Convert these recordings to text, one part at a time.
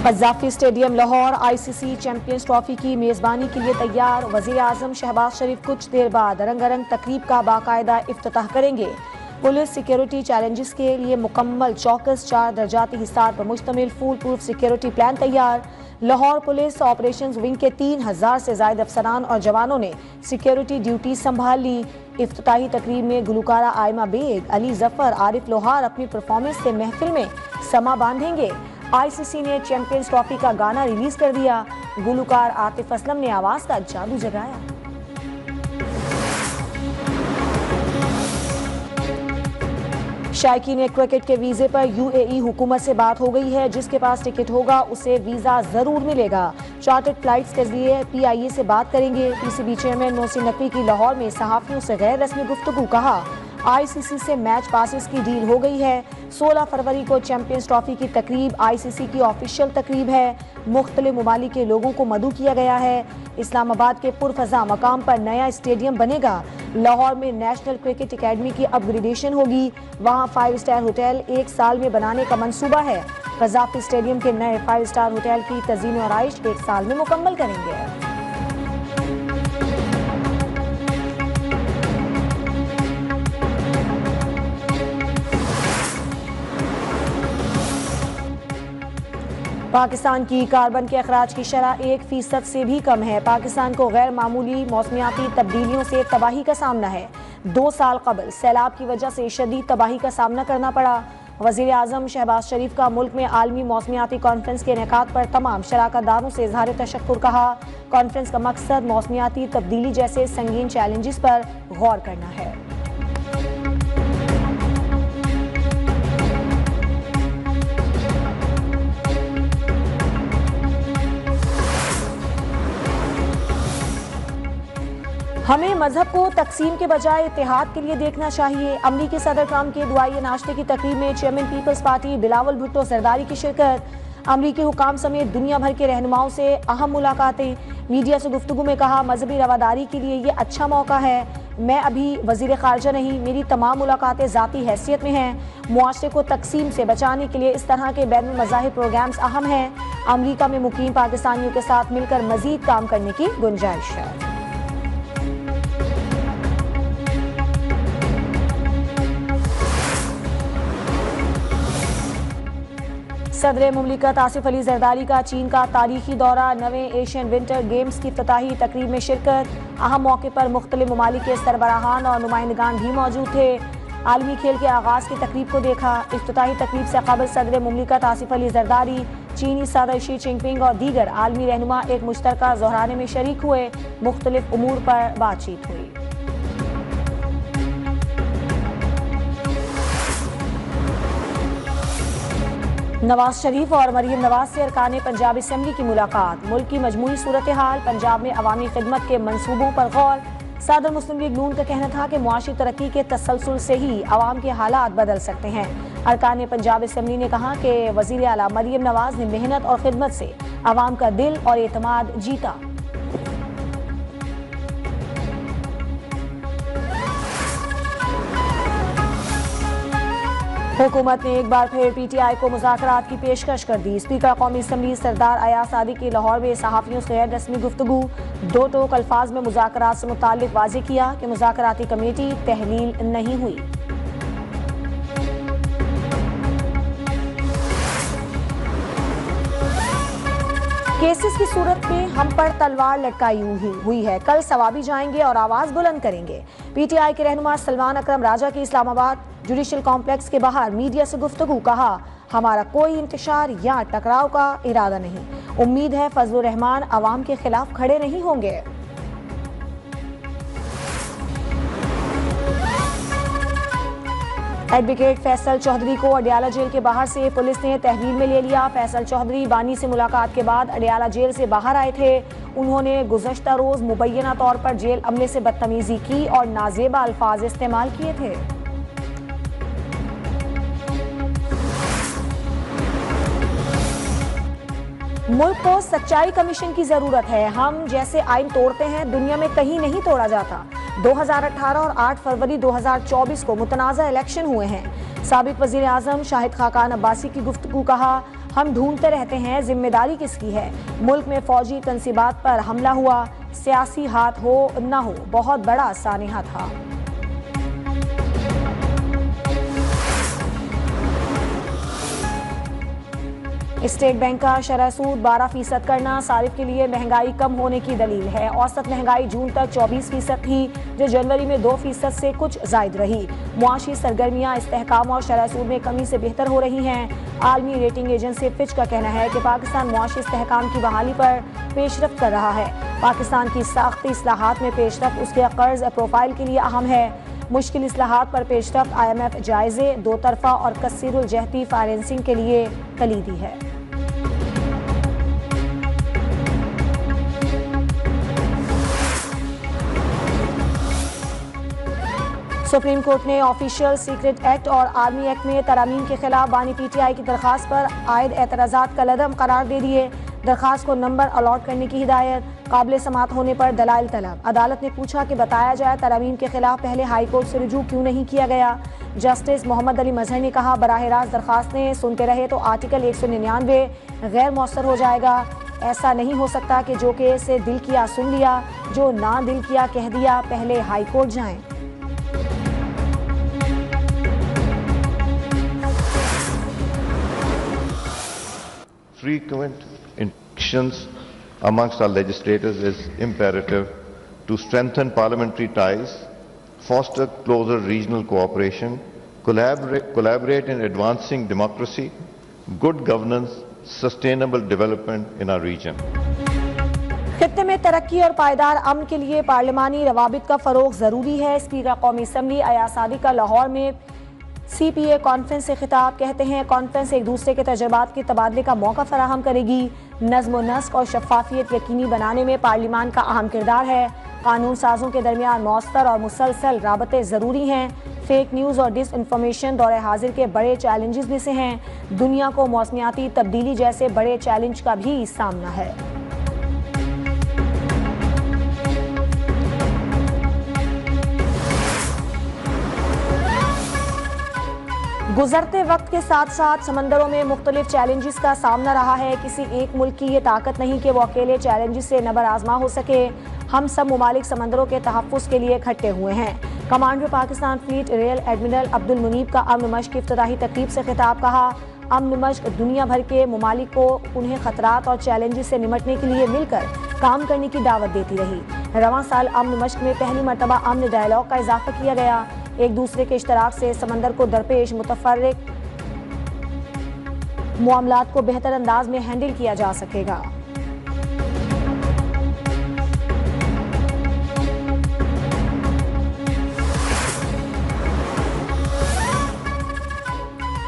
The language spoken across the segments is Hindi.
कज़ाफ़ी stadium Lahore ICC champions trophy की मेज़बानी के लिए तैयार। वज़ीर आज़म शहबाज शरीफ कुछ देर बाद रंगारंग तकरीब का बाकायदा इफ्तिताह करेंगे। पुलिस सिक्योरिटी चैलेंजेस के लिए मुकम्मल चौकस 4 दर्जाती हिसार पर मुश्तमिल फूल प्रूफ सिक्योरिटी प्लान तैयार। लाहौर पुलिस ऑपरेशंस विंग के 3000 से ज़ायद अफसरान और जवानों ने सिक्योरिटी ड्यूटी संभाल ली। इफ्तिताही तकरीब में गुलकारा आयमा बेग, अली जफर, आरिफ लोहार अपनी परफॉर्मेंस से महफिल में समा बांधेंगे। ICC ने चैंपियंस ट्रॉफी का गाना रिलीज कर दिया। गुलकार आतिफ असलम ने आवाज का जादू जगाया। शायकीन क्रिकेट के वीजे पर UAE हुकूमत से बात हो गई है। जिसके पास टिकट होगा उसे वीजा जरूर मिलेगा। चार्टर्ड फ्लाइट्स के लिए PIA से बात करेंगे। PCB चेयरमैन मोहसिन नकवी की लाहौर में सहाफियों से गैर रस्मी गुफ्तगू। कहा ICC से मैच पासेस की डील हो गई है। 16 फरवरी को चैंपियंस ट्रॉफी की तकरीब ICC की ऑफिशियल तकरीब है। मुख्तलिफ ममालिक के लोगों को मदऊ किया गया है। इस्लामाबाद के पुरफजा मकाम पर नया स्टेडियम बनेगा। लाहौर में नेशनल क्रिकेट अकेडमी की अपग्रेडेशन होगी। वहां 5 स्टार होटल 1 साल में बनाने का मंसूबा है। कज़ाफ़ी स्टेडियम के नए 5 स्टार होटल की तज़ीन और आइश 1 साल में मुकम्मल करेंगे। पाकिस्तान की कार्बन के अखराज की शरह 1% से भी कम है। पाकिस्तान को गैर मामूली मौसमियाती तब्दीलियों से तबाही का सामना है। 2 साल कबल सैलाब की वजह से शदीद तबाही का सामना करना पड़ा। वज़ीर आज़म शहबाज शरीफ का मुल्क में आलमी मौसमियाती कॉन्फ्रेंस के इनेकाद पर तमाम शराकतदारों से इज़हार तशक्कुर। कहा कॉन्फ्रेंस का मकसद मौसमियाती तब्दीली जैसे संगीन चैलेंजेस पर गौर करना है। हमें मजहब को तकसीम के बजाय इत्तेहाद के लिए देखना चाहिए। अमरीकी सदर ट्रंप के दुआई नाश्ते की तकरीब में chairman Peoples Party Bilawal Bhutto Zardari की शिरकत। अमरीकी हुकाम समेत दुनिया भर के रहनुमाओं से अहम मुलाकातें। मीडिया से गुफ्तगू में कहा मजहबी रवादारी के लिए ये अच्छा मौका है। मैं अभी वजीर खारजा नहीं, मेरी तमाम मुलाकातें ज़ाती हैसियत में हैं। मुआशरे को तकसीम से बचाने के लिए इस तरह के बैनुल मज़ाहिब प्रोग्राम्स अहम हैं। अमरीका में मुकीम पाकिस्तानियों के साथ मिलकर मजीद काम करने की गुंजाइश है। सदर मुमलिकत आसिफ अली जरदारी का चीन का तारीखी दौरा। नवे एशियन विंटर गेम्स की इफ्तिताही तकरीब में शिरकत। अहम मौके पर मुख्तलिफ ममालिक के सरबराहान और नुमाइंदगान भी मौजूद थे। आलमी खेल के आगाज़ की तकरीब को देखा। इफ्तिताही तकरीब से कबल सदर मुमलिकत आसिफ अली जरदारी, चीनी सदर शी जिनपिंग और दीगर आलमी रहनुमा एक मुश्तरका ज़ोहराने में शरीक हुए। मुख्तलिफ उमूर पर बातचीत हुई। नवाज शरीफ और मरीम नवाज से अरकान पंजाब असम्बली की मुलाकात। मुल्क की मजमूई सूरत हाल, पंजाब में अवामी खिदमत के मंसूबों पर गौर। सदर मुस्लिम लीग नून का कहना था कि मुआशी तरक्की के तसलसल से ही अवाम के हालात बदल सकते हैं। अरकान पंजाब असम्बली ने कहा कि वजीर आला मरीम नवाज ने मेहनत और खिदमत से अवाम का दिल और एतमाद जीता। हुकूमत ने एक बार फिर PTI को मुज़ाकरात की पेशकश कर दी। स्पीकर कौमी असम्बली सरदार अयाज सादिक की लाहौर में सहाफ़ियों से गैर रस्मी गुफ्तगू। 2 टोक अल्फाज में मुज़ाकरात से मुताल्लिक़ वाज़ेह किया कि मुज़ाकराती कमेटी तहलील नहीं हुई। केसेस की सूरत में हम पर तलवार लटकाई हुई है। कल सवाबी जाएंगे और आवाज बुलंद करेंगे। PTI के रहनुमा सलमान अकरम राजा की इस्लामाबाद जुडिशल कॉम्प्लेक्स के बाहर मीडिया से गुफ्तगू। कहा हमारा कोई इंतशार या टकराव का इरादा नहीं। उम्मीद है फजलुर रहमान अवाम के खिलाफ खड़े नहीं होंगे। एडवोकेट फैसल चौधरी को अडियाला जेल के बाहर से पुलिस ने तहवील में ले लिया। फैसल चौधरी बानी से मुलाकात के बाद अडियाला जेल से बाहर आए थे। उन्होंने गुज़श्ता रोज मुबैना तौर पर जेल अमले से बदतमीजी की और नाजेबा अल्फाज इस्तेमाल किए थे। मुल्क को सच्चाई कमीशन की जरूरत है। हम जैसे आइन तोड़ते हैं दुनिया में कहीं नहीं तोड़ा जाता। 2018 और 8 फरवरी 2024 को मुतनाज़ा इलेक्शन हुए हैं। साबिक वज़ीर आज़म शाहिद खाकान अब्बासी की गुफ्तगू। कहा हम ढूंढते रहते हैं जिम्मेदारी किसकी है। मुल्क में फौजी तंसीबात पर हमला हुआ, सियासी हाथ हो न हो, बहुत बड़ा सानिहा था। स्टेट बैंक का शरह सूद 12% करना सारिफ के लिए महंगाई कम होने की दलील है। औसत महंगाई जून तक 24% थी, जो जनवरी में 2% से कुछ जायद रही। मुआशी सरगर्मियां इस्तेहकाम और शरह सूद में कमी से बेहतर हो रही हैं। आलमी रेटिंग एजेंसी फिच का कहना है कि पाकिस्तान मुआशी इस्तेहकाम की बहाली पर पेशरफ्त कर रहा है। पाकिस्तान की साख्ती इस्लाहात में पेशरफ्त उसके कर्ज प्रोफाइल के लिए अहम है। मुश्किल इस्लाहात पर पेशरफ्त IMF जायजे, दो तरफा और कसीरुल जहती फाइनेंसिंग के लिए कलीदी है। सुप्रीम कोर्ट ने ऑफिशियल सीक्रेट एक्ट और आर्मी एक्ट में तरामीम के खिलाफ बानी PTI की दरखास्त पर आयद एतराज़ात कलअदम करार दे दिए। दरखास्त को नंबर अलॉट करने की हिदायत, काबिल समात होने पर दलाइल तलब। अदालत ने पूछा कि बताया जाए तरामीम के खिलाफ पहले हाई कोर्ट से रुजू क्यों नहीं किया गया। जस्टिस मोहम्मद अली मजहर ने कहा, बराह रास्त दरखास्तें सुनते रहे तो आर्टिकल 199 गैर मौसर हो जाएगा। ऐसा नहीं हो सकता कि जो केस से दिल किया सुन लिया, जो ना दिल किया कह दिया, पहले हाई कोर्ट जाएं। Frequent interactions amongst our legislators is imperative to strengthen parliamentary ties, foster closer regional cooperation, collaborate in advancing democracy, good governance, sustainable development in our region. खित्ते में तरक्की और पायदार अमन के लिए पार्लिमानी रवाबित का फरोग जरूरी है। स्पीकर कौमी असम्बली अयाज सादिक का लाहौर में CPA कॉन्फ्रेंस से खिताब, कहते हैं कॉन्फ्रेंस एक दूसरे के तजुर्बात के तबादले का मौका फराहम करेगी। नज़्म व नस्क और शफाफियत यकीनी बनाने में पार्लिमान का अहम किरदार है। कानून साजों के दरमियान मौस्तर और मुसलसल राबते ज़रूरी हैं। फेक न्यूज़ और डिस इन्फॉर्मेशन दौरे हाजिर के बड़े चैलेंजेस में से हैं। दुनिया को मौसमियाती तब्दीली जैसे बड़े चैलेंज का भी सामना है। गुजरते वक्त के साथ साथ समंदरों में मुख्तलिफ चैलेंजेस का सामना रहा है। किसी एक मुल्क की ये ताकत नहीं कि वो अकेले चैलेंजेस से नबर आजमा हो सके। हम सब ममालिक समंदरों के तहफ़्फ़ुज़ के लिए इकट्ठे हुए हैं। Commander Pakistan fleet rear admiral Abdul Munib का अमन मश्क की इफ्तिताही तकरीब से खिताब, कहा अमन मश्क दुनिया भर के ममालिक को उन्हें खतरात और चैलेंजेस से निमटने के लिए मिलकर काम करने की दावत देती रही। रवां साल अमन मश्क में पहली मरतबा अमन डायलॉग का इजाफा किया गया। एक दूसरे के इश्तराक से समंदर को दरपेश मुतफर्रिक मामलात को बेहतर अंदाज में हैंडल किया जा सकेगा।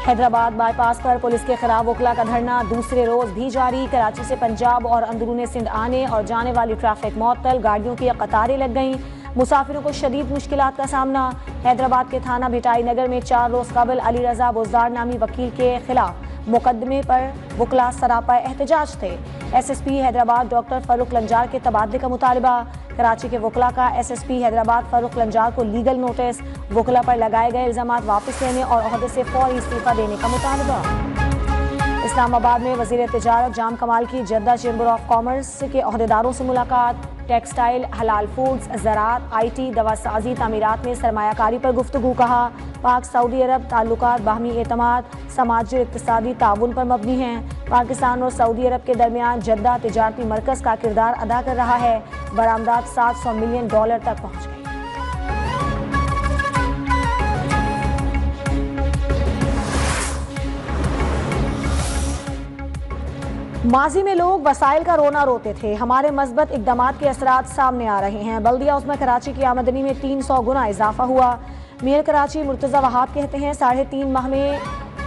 हैदराबाद बाईपास पर पुलिस के खिलाफ वकला का धरना दूसरे रोज भी जारी। कराची से पंजाब और अंदरूनी सिंध आने और जाने वाली ट्रैफिक मुअत्तल, गाड़ियों की कतारें लग गईं। मुसाफिरों को शदीद मुश्किलात का सामना। हैदराबाद के थाना भिटाई नगर में 4 रोज कबल अली रजा बुजदार नामी वकील के खिलाफ मुकदमे पर वकला सरापा एहतजाज थे। SSP हैदराबाद डॉक्टर फारूक लंजार के तबादले का मुतालबा। कराची के वकला का SSP हैदराबाद फारूक लंजार को लीगल नोटिस। वकला पर लगाए गए इल्जामात वापस लेने और ओहदे से फौरी इस्तीफा देने का मुतालबा। इस्लामाबाद में वजीर तिजारत जाम कमाल की जद्दा चेंबर ऑफ कॉमर्स के ओहदेदारों से मुलाकात। टेक्सटाइल, हलाल फूड्स, ज़राअत, IT, दवासाजी, तामीरात में सरमायाकारी पर गुफ्तगू। कहा पाक सऊदी अरब ताल्लुकात बाहमी एतमाद, समाजी और इक़्तिसादी ताउन पर मबनी हैं। पाकिस्तान और सऊदी अरब के दरमियान जद्दा तिजारती मरकज़ का किरदार अदा कर रहा है। बरामदात $700 मिलियन तक पहुँच गई। माजी में लोग वसाइल का रोना रोते थे। हमारे मस्बत इक़दामात के असरात सामने आ रहे हैं। बल्दिया उसमें कराची की आमदनी में 300 गुना इजाफा हुआ। मेयर कराची मुर्तज़ा वहाब कहते हैं 3.5 माह में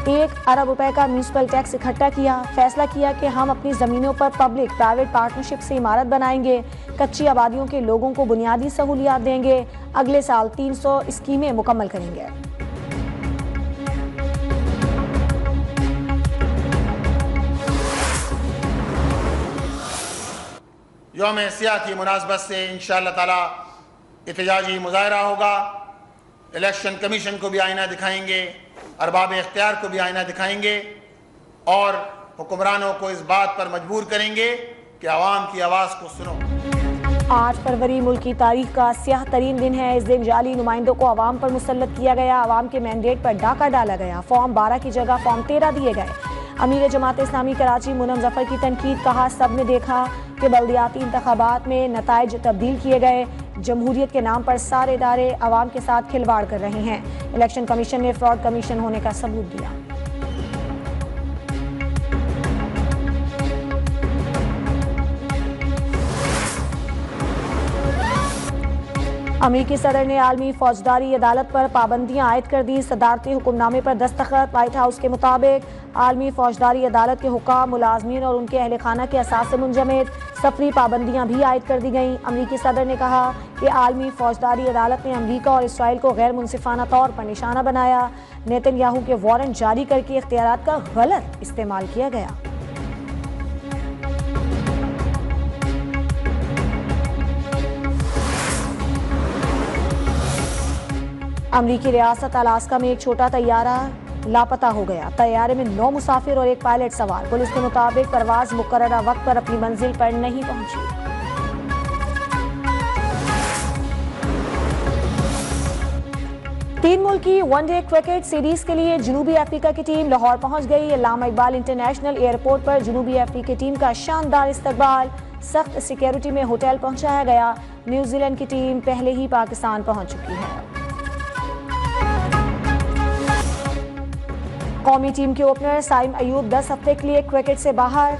1 अरब रुपए का म्यूनसिपल टैक्स इकट्ठा किया। फैसला किया कि हम अपनी ज़मीनों पर पब्लिक प्राइवेट पार्टनरशिप से इमारत बनाएंगे। कच्ची आबादियों के लोगों को बुनियादी सहूलियात देंगे। अगले साल 300 स्कीमें मुकम्मल करेंगे। यौम सियाह की मुनासबत से इंशाअल्लाह ताला एहतजाजी मुजाहरा होगा। इलेक्शन कमीशन को भी आईना दिखाएंगे, अरबाब इख्तियार को भी आईना दिखाएंगे और हुक्मरानों को इस बात पर मजबूर करेंगे कि आवाम की आवाज़ को सुनो। 8 फरवरी मुल्क की तारीख का स्याह तरीन दिन है। इस दिन जाली नुमाइंदों को आवाम पर मुसल्लत किया गया। आवाम के मैंडेट पर डाका डाला गया। फॉर्म 12 की जगह फॉर्म 13 दिए गए। अमीर जमात इस्लामी कराची मुनम जफर की तनकीद, कहा सब ने देखा कि बल्दियाती इंतखाबात में नताइज तब्दील किए गए। जमहूरियत के नाम पर सारे इदारे आवाम के साथ खिलवाड़ कर रहे हैं। इलेक्शन कमीशन ने फ्रॉड कमीशन होने का सबूत दिया। अमेरिकी सदर ने आलमी फौजदारी अदालत पर पाबंदियां आयद कर दी। सदारती हुक्मनामे पर दस्तखत। व्हाइट हाउस के मुताबिक आलमी फौजदारी अदालत के हुक्म मुलाजमीन और उनके अहल खाना के असास से मुंजमद सफरी पाबंदियां भी आयद कर दी गईं। अमेरिकी सदर ने कहा कि आलमी फौजदारी अदालत ने अमेरिका और इसराइल को गैर मुनसिफाना तौर पर निशाना बनाया। नेतन्याहू के वारंट जारी करके इख्तियारात का गलत इस्तेमाल किया गया। अमरीकी रियासत अलास्का में एक छोटा तैयारा लापता हो गया। तैयारे में 9 मुसाफिर और एक पायलट सवार। पुलिस के मुताबिक परवाज मुकर्ररा वक्त पर अपनी मंजिल पर नहीं पहुंची। तीन मुल्की वनडे क्रिकेट सीरीज के लिए जनूबी अफ्रीका की टीम लाहौर पहुंच गई। अल्लामा इकबाल इंटरनेशनल एयरपोर्ट पर जनूबी अफ्रीकी टीम का शानदार इस्तकबाल। सख्त सिक्योरिटी में होटल पहुंचाया गया। न्यूजीलैंड की टीम पहले ही पाकिस्तान पहुंच चुकी है। कौमी टीम के ओपनर साइम अयूब 10 हफ्ते के लिए क्रिकेट से बाहर।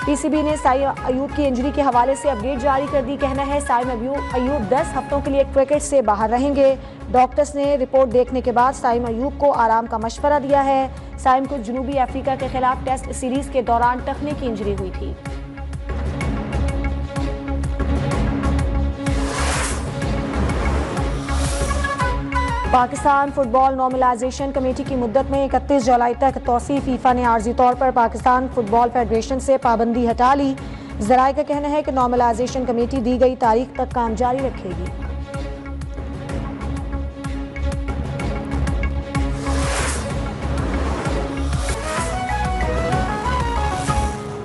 पीसीबी ने साइम अयूब की इंजरी के हवाले से अपडेट जारी कर दी। कहना है साइम अयूब 10 हफ्तों के लिए क्रिकेट से बाहर रहेंगे। डॉक्टर्स ने रिपोर्ट देखने के बाद साइम अयूब को आराम का मशवरा दिया है। साइम को जनूबी अफ्रीका के खिलाफ टेस्ट सीरीज के दौरान टखने की इंजरी हुई थी। पाकिस्तान फुटबॉल नॉर्मलाइजेशन कमेटी की मुद्दत में 31 जुलाई तक तौसी। फीफा ने आर्जी तौर पर पाकिस्तान फुटबॉल फेडरेशन से पाबंदी हटा ली। जराये का कहना है कि नॉर्मलाइजेशन कमेटी दी गई तारीख तक काम जारी रखेगी।